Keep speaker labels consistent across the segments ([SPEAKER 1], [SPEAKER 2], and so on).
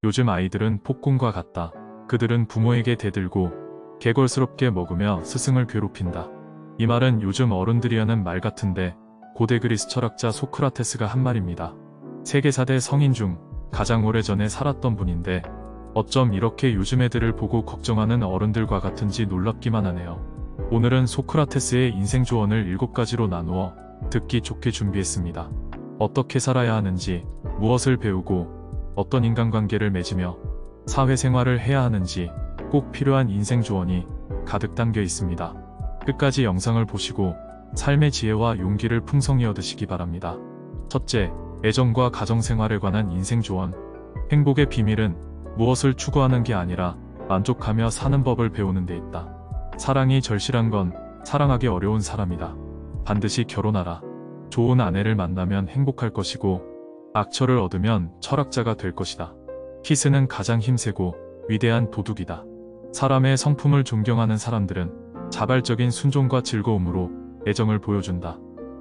[SPEAKER 1] 요즘 아이들은 폭군과 같다. 그들은 부모에게 대들고 개걸스럽게 먹으며 스승을 괴롭힌다. 이 말은 요즘 어른들이 하는 말 같은데 고대 그리스 철학자 소크라테스가 한 말입니다. 세계 4대 성인 중 가장 오래전에 살았던 분인데 어쩜 이렇게 요즘 애들을 보고 걱정하는 어른들과 같은지 놀랍기만 하네요. 오늘은 소크라테스의 인생 조언을 7가지로 나누어 듣기 좋게 준비했습니다. 어떻게 살아야 하는지, 무엇을 배우고 어떤 인간관계를 맺으며 사회생활을 해야 하는지 꼭 필요한 인생 조언이 가득 담겨 있습니다. 끝까지 영상을 보시고 삶의 지혜와 용기를 풍성히 얻으시기 바랍니다. 첫째, 애정과 가정생활에 관한 인생 조언. 행복의 비밀은 무엇을 추구하는 게 아니라 만족하며 사는 법을 배우는 데 있다. 사랑이 절실한 건 사랑하기 어려운 사람이다. 반드시 결혼하라. 좋은 아내를 만나면 행복할 것이고 악처를 얻으면 철학자가 될 것이다. 키스는 가장 힘세고 위대한 도둑이다. 사람의 성품을 존경하는 사람들은 자발적인 순종과 즐거움으로 애정을 보여준다.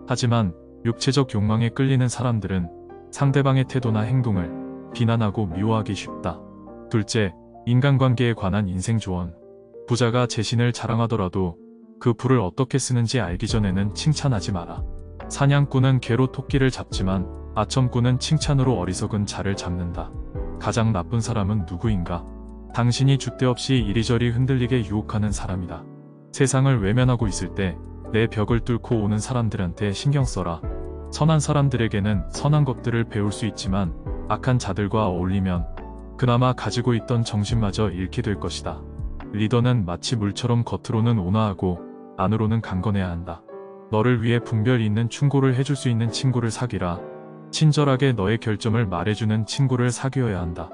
[SPEAKER 1] 하지만 육체적 욕망에 끌리는 사람들은 상대방의 태도나 행동을 비난하고 미워하기 쉽다. 둘째, 인간관계에 관한 인생 조언. 부자가 재신을 자랑하더라도 그 부를 어떻게 쓰는지 알기 전에는 칭찬하지 마라. 사냥꾼은 개로 토끼를 잡지만 아첨꾼은 칭찬으로 어리석은 자를 잡는다. 가장 나쁜 사람은 누구인가? 당신이 줏대 없이 이리저리 흔들리게 유혹하는 사람이다. 세상을 외면하고 있을 때 내 벽을 뚫고 오는 사람들한테 신경 써라. 선한 사람들에게는 선한 것들을 배울 수 있지만 악한 자들과 어울리면 그나마 가지고 있던 정신마저 잃게 될 것이다. 리더는 마치 물처럼 겉으로는 온화하고 안으로는 강건해야 한다. 너를 위해 분별 있는 충고를 해줄 수 있는 친구를 사귀라. 친절하게 너의 결점을 말해주는 친구를 사귀어야 한다.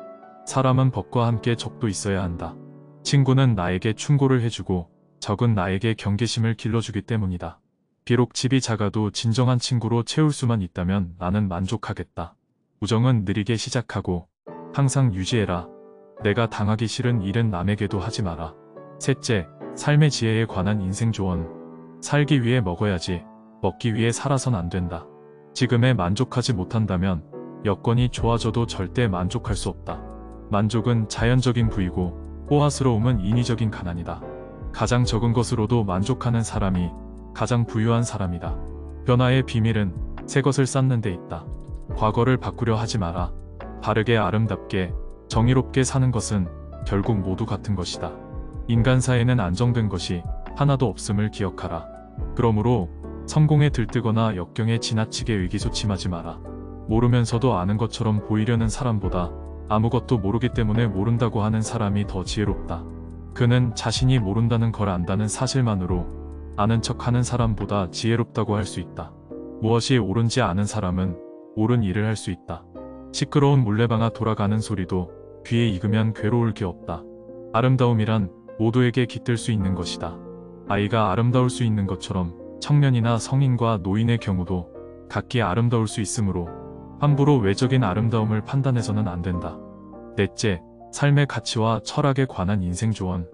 [SPEAKER 1] 사람은 법과 함께 적도 있어야 한다. 친구는 나에게 충고를 해주고 적은 나에게 경계심을 길러주기 때문이다. 비록 집이 작아도 진정한 친구로 채울 수만 있다면 나는 만족하겠다. 우정은 느리게 시작하고 항상 유지해라. 내가 당하기 싫은 일은 남에게도 하지 마라. 셋째, 삶의 지혜에 관한 인생 조언. 살기 위해 먹어야지 먹기 위해 살아선 안 된다. 지금에 만족하지 못한다면 여건이 좋아져도 절대 만족할 수 없다. 만족은 자연적인 부이고 호화스러움은 인위적인 가난이다. 가장 적은 것으로도 만족하는 사람이 가장 부유한 사람이다. 변화의 비밀은 새 것을 쌓는 데 있다. 과거를 바꾸려 하지 마라. 바르게 아름답게 정의롭게 사는 것은 결국 모두 같은 것이다. 인간사에는 안정된 것이 하나도 없음을 기억하라. 그러므로 성공에 들뜨거나 역경에 지나치게 의기소침하지 마라. 모르면서도 아는 것처럼 보이려는 사람보다 아무것도 모르기 때문에 모른다고 하는 사람이 더 지혜롭다. 그는 자신이 모른다는 걸 안다는 사실만으로 아는 척하는 사람보다 지혜롭다고 할 수 있다. 무엇이 옳은지 아는 사람은 옳은 일을 할 수 있다. 시끄러운 물레방아 돌아가는 소리도 귀에 익으면 괴로울 게 없다. 아름다움이란 모두에게 깃들 수 있는 것이다. 아이가 아름다울 수 있는 것처럼 청년이나 성인과 노인의 경우도 각기 아름다울 수 있으므로 함부로 외적인 아름다움을 판단해서는 안 된다. 넷째, 삶의 가치와 철학에 관한 인생 조언.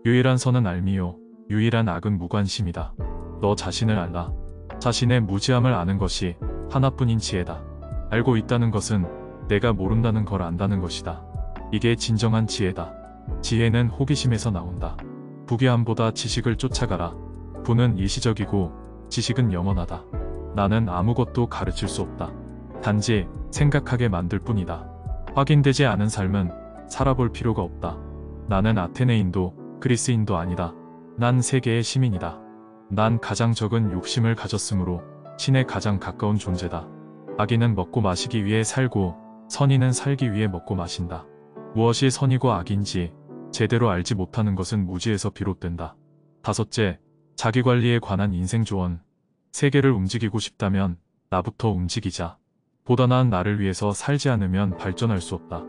[SPEAKER 1] 유일한 선은 알미요, 유일한 악은 무관심이다. 너 자신을 알라. 자신의 무지함을 아는 것이 하나뿐인 지혜다. 알고 있다는 것은 내가 모른다는 걸 안다는 것이다. 이게 진정한 지혜다. 지혜는 호기심에서 나온다. 부귀함보다 지식을 쫓아가라. 부는 일시적이고 지식은 영원하다. 나는 아무것도 가르칠 수 없다. 단지 생각하게 만들 뿐이다. 확인되지 않은 삶은 살아볼 필요가 없다. 나는 아테네인도 그리스인도 아니다. 난 세계의 시민이다. 난 가장 적은 욕심을 가졌으므로 신에 가장 가까운 존재다. 악인은 먹고 마시기 위해 살고 선인은 살기 위해 먹고 마신다. 무엇이 선이고 악인지 제대로 알지 못하는 것은 무지에서 비롯된다. 다섯째, 자기관리에 관한 인생 조언. 세계를 움직이고 싶다면 나부터 움직이자. 보다 나은 나를 위해서 살지 않으면 발전할 수 없다.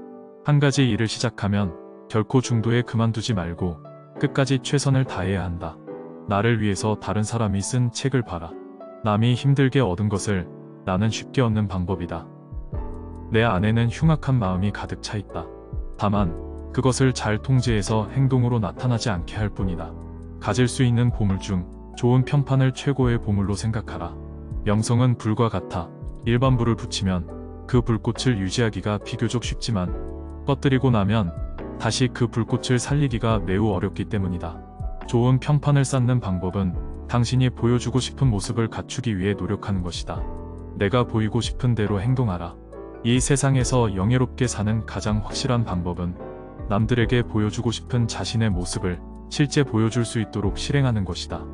[SPEAKER 1] 한 가지 일을 시작하면 결코 중도에 그만두지 말고 끝까지 최선을 다해야 한다. 나를 위해서 다른 사람이 쓴 책을 봐라. 남이 힘들게 얻은 것을 나는 쉽게 얻는 방법이다. 내 안에는 흉악한 마음이 가득 차 있다. 다만 그것을 잘 통제해서 행동으로 나타나지 않게 할 뿐이다. 가질 수 있는 보물 중 좋은 평판을 최고의 보물로 생각하라. 명성은 불과 같아 일반 불을 붙이면 그 불꽃을 유지하기가 비교적 쉽지만 꺼뜨리고 나면 다시 그 불꽃을 살리기가 매우 어렵기 때문이다. 좋은 평판을 쌓는 방법은 당신이 보여주고 싶은 모습을 갖추기 위해 노력하는 것이다. 내가 보이고 싶은 대로 행동하라. 이 세상에서 영예롭게 사는 가장 확실한 방법은 남들에게 보여주고 싶은 자신의 모습을 실제 보여줄 수 있도록 실행하는 것이다.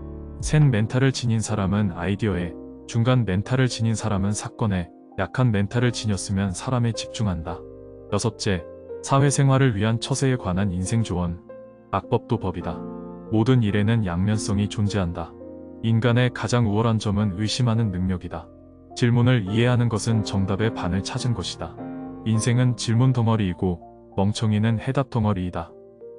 [SPEAKER 1] 센 멘탈을 지닌 사람은 아이디어에, 중간 멘탈을 지닌 사람은 사건에, 약한 멘탈을 지녔으면 사람에 집중한다. 여섯째, 사회생활을 위한 처세에 관한 인생 조언. 악법도 법이다. 모든 일에는 양면성이 존재한다. 인간의 가장 우월한 점은 의심하는 능력이다. 질문을 이해하는 것은 정답의 반을 찾은 것이다. 인생은 질문 덩어리이고 멍청이는 해답 덩어리이다.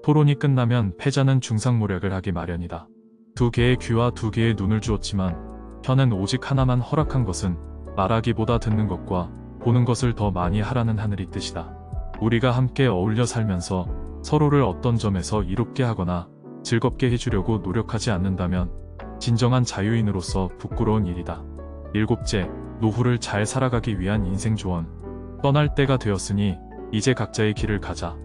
[SPEAKER 1] 토론이 끝나면 패자는 중상모략을 하기 마련이다. 두 개의 귀와 두 개의 눈을 주었지만 혀는 오직 하나만 허락한 것은 말하기보다 듣는 것과 보는 것을 더 많이 하라는 하늘의 뜻이다. 우리가 함께 어울려 살면서 서로를 어떤 점에서 이롭게 하거나 즐겁게 해주려고 노력하지 않는다면 진정한 자유인으로서 부끄러운 일이다. 일곱째, 노후를 잘 살아가기 위한 인생 조언. 떠날 때가 되었으니 이제 각자의 길을 가자.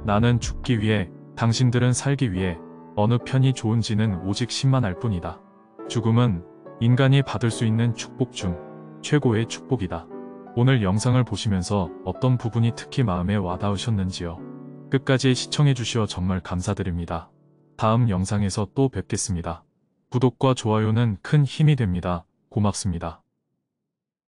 [SPEAKER 1] 나는 죽기 위해, 당신들은 살기 위해. 어느 편이 좋은지는 오직 신만 알 뿐이다. 죽음은 인간이 받을 수 있는 축복 중 최고의 축복이다. 오늘 영상을 보시면서 어떤 부분이 특히 마음에 와닿으셨는지요? 끝까지 시청해주시어 정말 감사드립니다. 다음 영상에서 또 뵙겠습니다. 구독과 좋아요는 큰 힘이 됩니다. 고맙습니다.